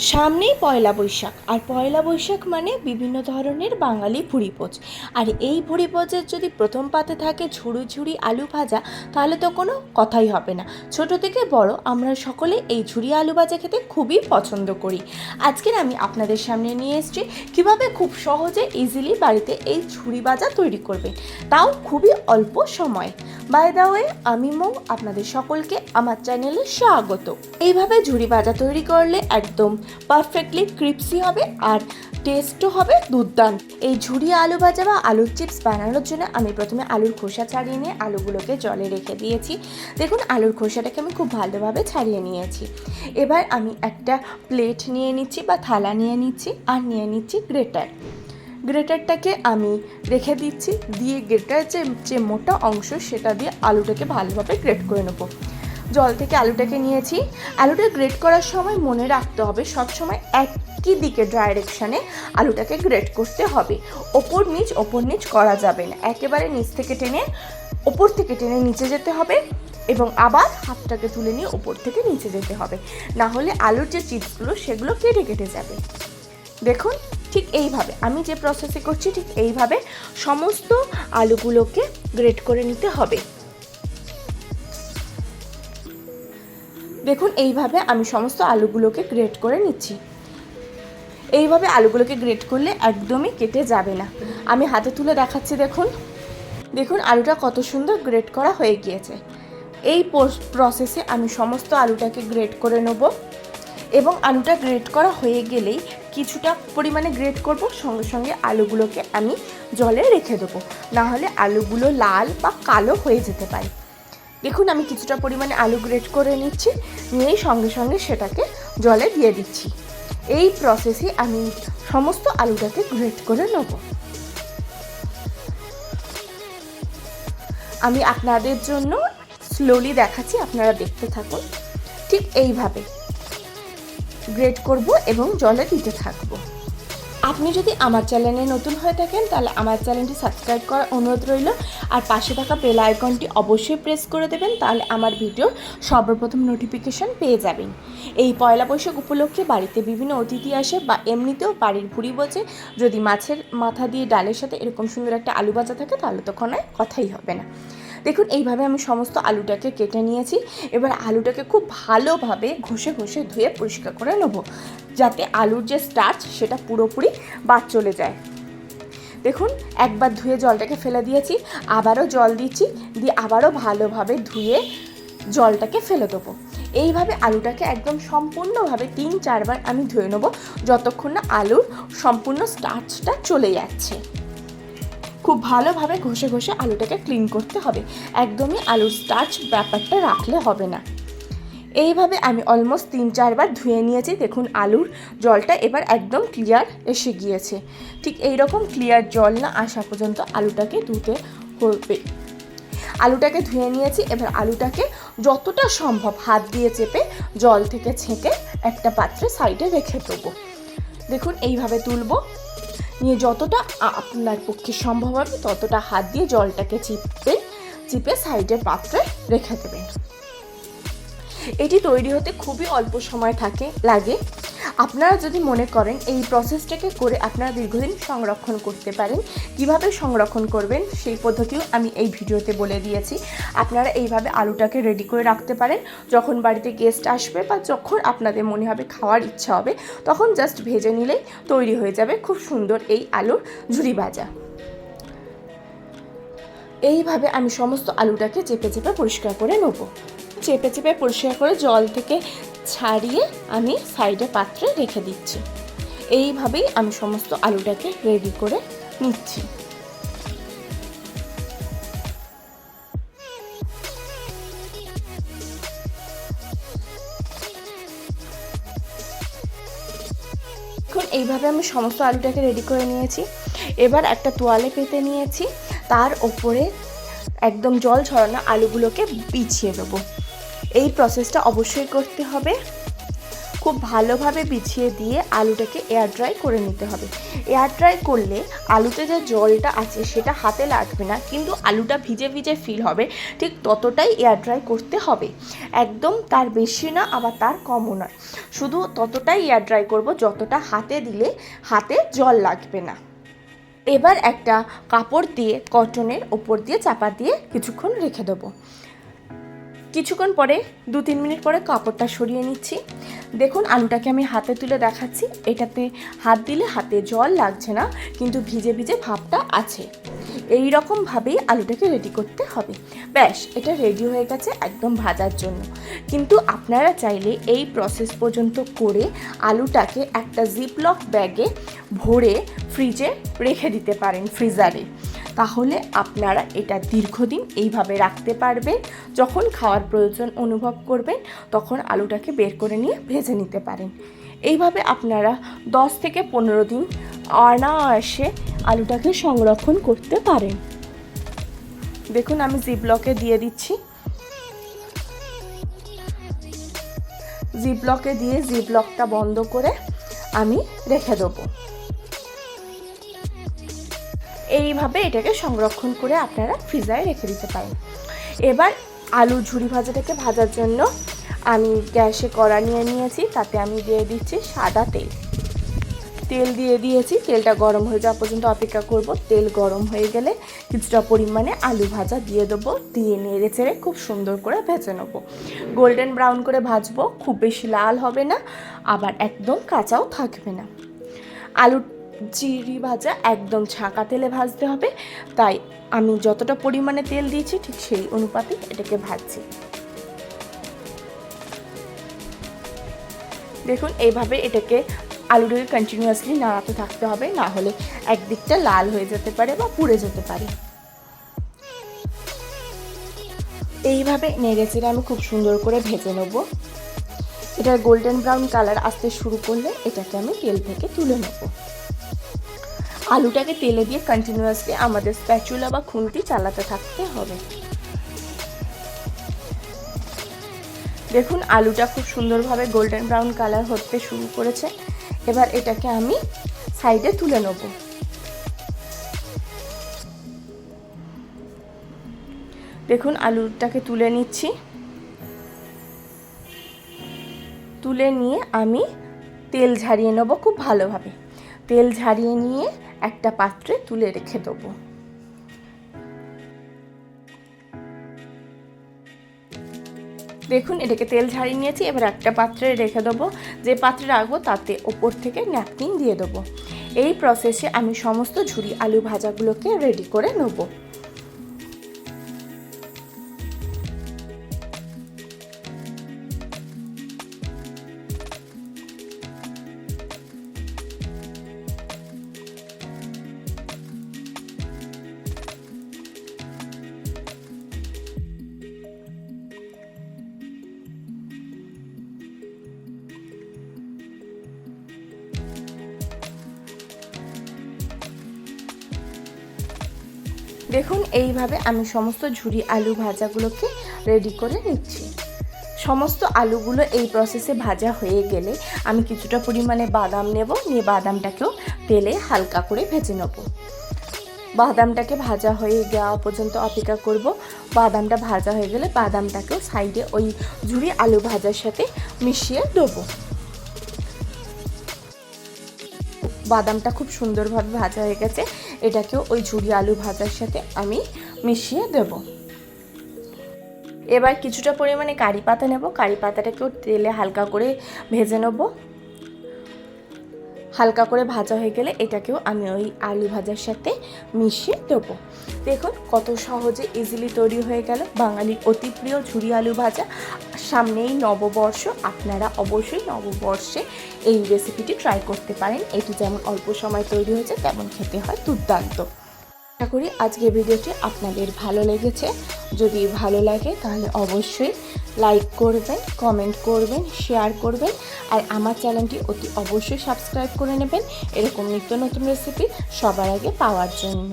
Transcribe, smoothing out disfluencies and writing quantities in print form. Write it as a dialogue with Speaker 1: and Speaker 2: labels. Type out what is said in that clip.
Speaker 1: সামনেই পয়লা বৈশাখ, আর পয়লা বৈশাখ মানে বিভিন্ন ধরনের বাঙালি ভুরিভোজ। আর এই ভুরিভোজের যদি প্রথম পাতে থাকে ঝুড়ি ঝুড়ি আলু ভাজা, তাহলে তো কোনো কথাই হবে না। ছোট থেকে বড় আমরা সকলে এই ঝুড়ি আলু ভাজা খেতে খুবই পছন্দ করি। আজকের আমি আপনাদের সামনে নিয়ে এসেছি কীভাবে খুব সহজে ইজিলি বাড়িতে এই ঝুড়ি ভাজা তৈরি করবেন, তাও খুবই অল্প সময়। বাই দ্য ওয়ে, আমি মৌ, আপনাদের সকলকে আমার চ্যানেলে স্বাগত। এইভাবে ঝুড়ি ভাজা তৈরি করলে একদম পারফেক্টলি ক্রিপসি হবে আর টেস্টও হবে দুর্দান্ত। এই ঝুড়ি আলু ভাজা বা আলুর চিপস বানানোর জন্য আমি প্রথমে আলুর খোসা ছাড়িয়ে নিয়ে আলুগুলোকে জলে রেখে দিয়েছি। দেখুন, আলুর খোসাটাকে আমি খুব ভালোভাবে ছাড়িয়ে নিয়েছি। এবার আমি একটা প্লেট নিয়ে নিচ্ছি বা থালা নিয়ে নিচ্ছি, আর নিয়ে নিচ্ছি গ্রেটারটাকে আমি রেখে দিচ্ছি। দিয়ে গ্রেটার যে মোটা অংশ সেটা দিয়ে আলুটাকে ভালোভাবে গ্রেট করে নেবো। জল থেকে আলুটাকে নিয়েছি। আলুটা গ্রেট করার সময় মনে রাখতে হবে সবসময় একই দিকে ডাইরেকশানে আলুটাকে গ্রেট করতে হবে। ওপর নিচ করা যাবে না, একেবারে নিচ থেকে টেনে ওপর থেকে টেনে নিচে যেতে হবে, এবং আবার হাতটাকে তুলে নিয়ে ওপর থেকে নিচে যেতে হবে, না হলে আলুর যে চিপসগুলো সেগুলো কেটে যাবে। দেখুন, ঠিক এইভাবে আমি যে প্রসেসে করছি ঠিক এইভাবে সমস্ত আলুগুলোকে গ্রেট করে নিতে হবে। দেখুন, এইভাবে আমি সমস্ত আলুগুলোকে গ্রেট করে নিচ্ছি। এইভাবে আলুগুলোকে গ্রেট করলে একদমই কেটে যাবে না। আমি হাতে তুলে দেখাচ্ছি। দেখুন আলুটা কত সুন্দর গ্রেট করা হয়ে গিয়েছে। এই প্রসেসে আমি সমস্ত আলুটাকে গ্রেট করে নেব, এবং আলুটা গ্রেট করা হয়ে গেলেই কিছুটা পরিমাণে গ্রেট করব, সঙ্গে সঙ্গে আলুগুলোকে আমি জলে রেখে দেবো, না হলে আলুগুলো লাল বা কালো হয়ে যেতে পারে। দেখুন, আমি কিছুটা পরিমাণে আলু গ্রেট করে নিচ্ছি, নিয়েই সঙ্গে সঙ্গে সেটাকে জলে দিয়ে দিচ্ছি। এই প্রসেসে আমি সমস্ত আলুটাকে গ্রেট করে নেব। আমি আপনাদের জন্য স্লোলি দেখাচ্ছি, আপনারা দেখতে থাকুন। ঠিক এইভাবে গ্রেট করব এবং জলে দিতে থাকবো। আপনি যদি আমার চ্যানেলে নতুন হয়ে থাকেন তাহলে আমার চ্যানেলটি সাবস্ক্রাইব করার অনুরোধ রইল, আর পাশে থাকা বেল আইকনটি অবশ্যই প্রেস করে দেবেন, তাহলে আমার ভিডিও সর্বপ্রথম নোটিফিকেশান পেয়ে যাবেন। এই পয়লা বৈশাখ উপলক্ষে বাড়িতে বিভিন্ন অতিথি আসে, বা এমনিতেও বাড়ির ভুরিভোজে যদি মাছের মাথা দিয়ে ডালের সাথে এরকম সুন্দর একটা আলু ভাজা থাকে তাহলে তো কোনো কথাই হবে না। দেখুন, এইভাবে আমি সমস্ত আলুটাকে কেটে নিয়েছি। এবার আলুটাকে খুব ভালোভাবে ঘষে ধুয়ে পরিষ্কার করে নেব, যাতে আলুর যে স্টার্চ সেটা পুরোপুরি বাদ চলে যায়। দেখুন, একবার ধুয়ে জলটাকে ফেলে দিয়েছি, আবারও জল দিচ্ছি, দিয়ে আবারও ভালোভাবে ধুয়ে জলটাকে ফেলে দেবো। এইভাবে আলুটাকে একদম সম্পূর্ণভাবে 3-4 বার আমি ধুয়ে নেবো, যতক্ষণ না আলুর সম্পূর্ণ স্টার্চটা চলে যাচ্ছে। খুব ভালোভাবে ঘষে আলুটাকে ক্লিন করতে হবে, একদমই আলুর স্টার্চ ব্যাপারটা রাখলে হবে না। এইভাবে আমি অলমোস্ট 3-4 বার ধুয়ে নিয়েছি। দেখুন, আলুর জলটা এবার একদম ক্লিয়ার এসে গিয়েছে। ঠিক এই রকম ক্লিয়ার জল না আসা পর্যন্ত আলুটাকে ধুতে হবে। আলুটাকে ধুয়ে নিয়েছি। এবার আলুটাকে যতটা সম্ভব হাত দিয়ে চেপে জল থেকে ছেঁকে একটা পাত্রে সাইডে রেখে দেবো। দেখুন, এইভাবে তুলব, নিয়ে যতটা আপনার পক্ষে সম্ভব হবে ততটা হাত দিয়ে জলটাকে চিপে সাইডের পাত্রে রেখে দেবেন। এটি তৈরি হতে খুবই অল্প সময় লাগে। আপনারা যদি মনে করেন এই প্রসেসটাকে করে আপনারা দীর্ঘদিন সংরক্ষণ করতে পারেন, কিভাবে সংরক্ষণ করবেন সেই পদ্ধতিও আমি এই ভিডিওতে বলে দিয়েছি। আপনারা এইভাবে আলুটাকে রেডি করে রাখতে পারেন, যখন বাড়িতে গেস্ট আসবে বা যখন আপনাদের মনে হবে খাওয়ার ইচ্ছা হবে তখন জাস্ট ভেজে নিলেই তৈরি হয়ে যাবে খুব সুন্দর এই আলুর ঝুড়ি ভাজা। এইভাবে আমি সমস্ত আলুটাকে চেপে পরিষ্কার করে নেব। চেপে পরিষ্কার করে জল থেকে ছাড়িয়ে আমি সাইডে পাত্রে রেখে দিচ্ছি। এইভাবেই আমি সমস্ত আলুটাকে রেডি করে নিচ্ছি। এখন এইভাবে আমি সমস্ত আলুটাকে রেডি করে নিয়েছি। এবার একটা তোয়ালে পেতে নিয়েছি, তার ওপরে একদম জল ঝরানো আলুগুলোকে বিছিয়ে দেবো। এই প্রসেসটা অবশ্যই করতে হবে, খুব ভালোভাবে বিছিয়ে দিয়ে আলুটাকে এয়ার ড্রাই করে নিতে হবে। এয়ার ড্রাই করলে আলুতে যে জলটা আছে সেটা হাতে লাগবে না, কিন্তু আলুটা ভিজে ভিজে ফিল হবে। ঠিক ততটাই এয়ার ড্রাই করতে হবে, একদম তার বেশি না আবার তার কমও নয়, শুধু ততটাই এয়ার ড্রাই করব যতটা হাতে দিলে হাতে জল লাগবে না। এবার একটা কাপড় দিয়ে কটনের ওপর দিয়ে চাপা দিয়ে কিছুক্ষণ রেখে দেবো। কিছুক্ষণ পরে 2-3 মিনিট পরে কাপড়টা সরিয়ে নিচ্ছি। দেখুন আলুটাকে আমি হাতে তুলে দেখাচ্ছি, এটাতে হাত দিলে হাতে জল লাগছে না, কিন্তু ভিজে ভিজে ভাবটা আছে। এই রকমভাবেই আলুটাকে রেডি করতে হবে। ব্যাস, এটা রেডি হয়ে গেছে একদম ভাজার জন্য। কিন্তু আপনারা চাইলে এই প্রসেস পর্যন্ত করে আলুটাকে একটা জিপলক ব্যাগে ভরে ফ্রিজে রেখে দিতে পারেন, ফ্রিজারে। তাহলে আপনারা এটা দীর্ঘদিন এইভাবে রাখতে পারবেন। যখন খাওয়ার প্রয়োজন অনুভব করবেন তখন আলুটাকে বের করে নিয়ে ভেজে নিতে পারেন। এইভাবে আপনারা 10 থেকে 15 দিন অনায়াসে আলুটাকে সংরক্ষণ করতে পারেন। দেখুন আমি জিপলকে দিয়ে দিচ্ছি। জিপলকে দিয়ে জিপলকটা বন্ধ করে আমি রেখে দেবো। এইভাবে এটাকে সংরক্ষণ করে আপনারা ফ্রিজারে রেখে দিতে পারেন। এবার আলু ঝুরি ভাজাটাকে ভাজার জন্য আমি গ্যাসে কড়া নিয়ে নিয়েছি, তাতে আমি দিয়ে দিচ্ছি সাদা তেল। তেল দিয়ে দিয়েছি, তেলটা গরম হয়ে যাওয়া পর্যন্ত অপেক্ষা করব। তেল গরম হয়ে গেলে কিছুটা পরিমাণে আলু ভাজা দিয়ে দেবো, দিয়ে নেড়ে চেড়ে খুব সুন্দর করে ভেজে নেব। গোল্ডেন ব্রাউন করে ভাজবো, খুব বেশি লাল হবে না, আবার একদম কাঁচাও থাকবে না। আলু ঝুরি ভাজা একদম ছাঁকা তেলে ভাজতে হবে, তাই আমি যতটা পরিমাণে তেল দিয়েছি ঠিক সেই অনুপাতে এটাকে ভাজছি। দেখুন এইভাবে এটাকে আলুটাকে কন্টিনিউয়াসলি নাড়াতে থাকতে হবে, না হলে একদিকটা লাল হয়ে যেতে পারে বা পুড়ে যেতে পারে। এইভাবে নেড়ে চেড়ে আমি খুব সুন্দর করে ভেজে নেব। এটা গোল্ডেন ব্রাউন কালার আসতে শুরু করলে এটাকে আমি তেল থেকে তুলে নেব। আলুটাকে তেলে দিয়ে কন্টিনিউয়াসলি আমাদের স্প্যাচুলা বা খুন্তি চালাতে থাকতে হবে। দেখুন আলুটা খুব সুন্দরভাবে গোল্ডেন ব্রাউন কালার হতে শুরু করেছে। এবার এটাকে আমি সাইডে তুলে নেব। দেখুন আলুটাকে তুলে নিচ্ছি। তুলে নিয়ে আমি তেল ঝারিয়ে নেব খুব ভালোভাবে। তেল ঝারিয়ে নিয়ে একটা পাত্রে তুলে রেখে দেবো। দেখুন এটাকে তেল ঝারিয়ে নিয়েছি, এবার একটা পাত্রে রেখে দেবো। যে পাত্রে রাখবো তাতে ওপর থেকে ন্যাপকিন দিয়ে দেবো। এই প্রসেসে আমি সমস্ত ঝুরি আলু ভাজাগুলোকে রেডি করে নেব। দেখুন এইভাবে আমি সমস্ত ঝুরি আলু ভাজাগুলোকে রেডি করে নিচ্ছি। সমস্ত আলুগুলো এই প্রসেসে ভাজা হয়ে গেলে আমি কিছুটা পরিমাণে বাদাম নেব, নিয়ে বাদামটাকেও তেলে হালকা করে ভেজে নেব। বাদামটাকে ভাজা হয়ে যাওয়া পর্যন্ত অপেক্ষা করব। বাদামটা ভাজা হয়ে গেলে বাদামটাকেও সাইডে ওই ঝুরি আলু ভাজার সাথে মিশিয়ে দেবো। বাদামটা খুব সুন্দরভাবে ভাজা হয়ে গেছে, এটাকেও ওই ঝুরি আলু ভাজার সাথে আমি মিশিয়ে দেব। এবার কিছুটা পরিমাণে কারি পাতা নেব, কারি পাতাটাকেও তেলে হালকা করে ভেজে নেব। হালকা করে ভাজা হয়ে গেলে এটাকেও আমি ওই আলু ভাজার সাথে মিশিয়ে দেবো। দেখুন কত সহজে ইজিলি তৈরি হয়ে গেল বাঙালির অতি প্রিয় ঝুরি আলু ভাজা। সামনেই নববর্ষ, আপনারা অবশ্যই নববর্ষে এই রেসিপিটি ট্রাই করতে পারেন। এটি যেমন অল্প সময় তৈরি হয়েছে তেমন খেতে হয় দুর্দান্ত। আশা করি আজকের ভিডিওটি আপনাদের ভালো লেগেছে। যদি ভালো লাগে তাহলে অবশ্যই লাইক করবেন, কমেন্ট করবেন, শেয়ার করবেন, আর আমার চ্যানেলটি অতি অবশ্যই সাবস্ক্রাইব করে নেবেন এরকম নিত্য নতুন রেসিপি সবার আগে পাওয়ার জন্য।